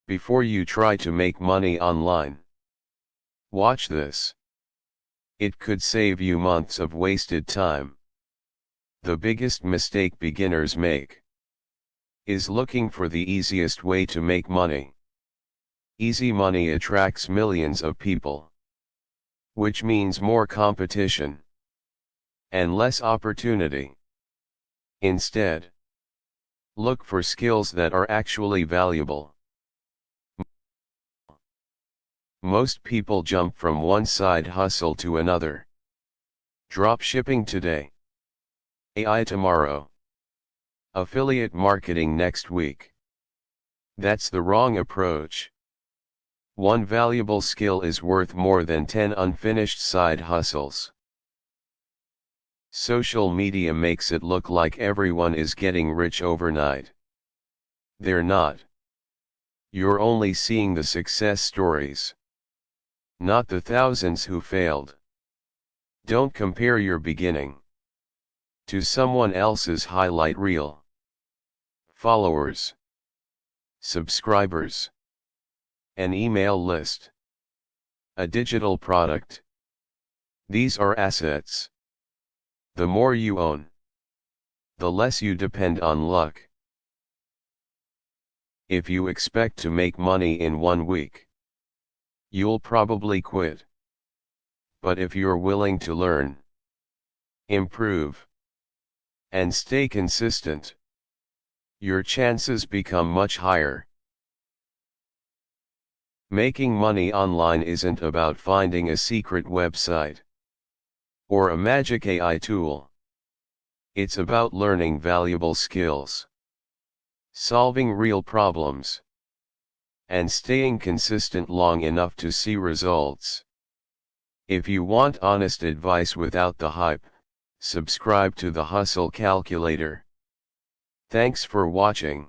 before you try to make money online. Watch this. It could save you months of wasted time. The biggest mistake beginners make is looking for the easiest way to make money. Easy money attracts millions of people, which means more competition and less opportunity. Instead, look for skills that are actually valuable. Most people jump from one side hustle to another. Drop shipping today, AI tomorrow, affiliate marketing next week. That's the wrong approach. One valuable skill is worth more than 10 unfinished side hustles. Social media makes it look like everyone is getting rich overnight. They're not. You're only seeing the success stories, not the thousands who failed. Don't compare your beginning to someone else's highlight reel. Followers, subscribers, an email list, a digital product. These are assets. The more you own, the less you depend on luck. If you expect to make money in 1 week, you'll probably quit. But if you're willing to learn, improve, and stay consistent, your chances become much higher. Making money online isn't about finding a secret website or a magic AI tool. It's about learning valuable skills, solving real problems, and staying consistent long enough to see results. If you want honest advice without the hype, subscribe to the Hustle Calculator. Thanks for watching.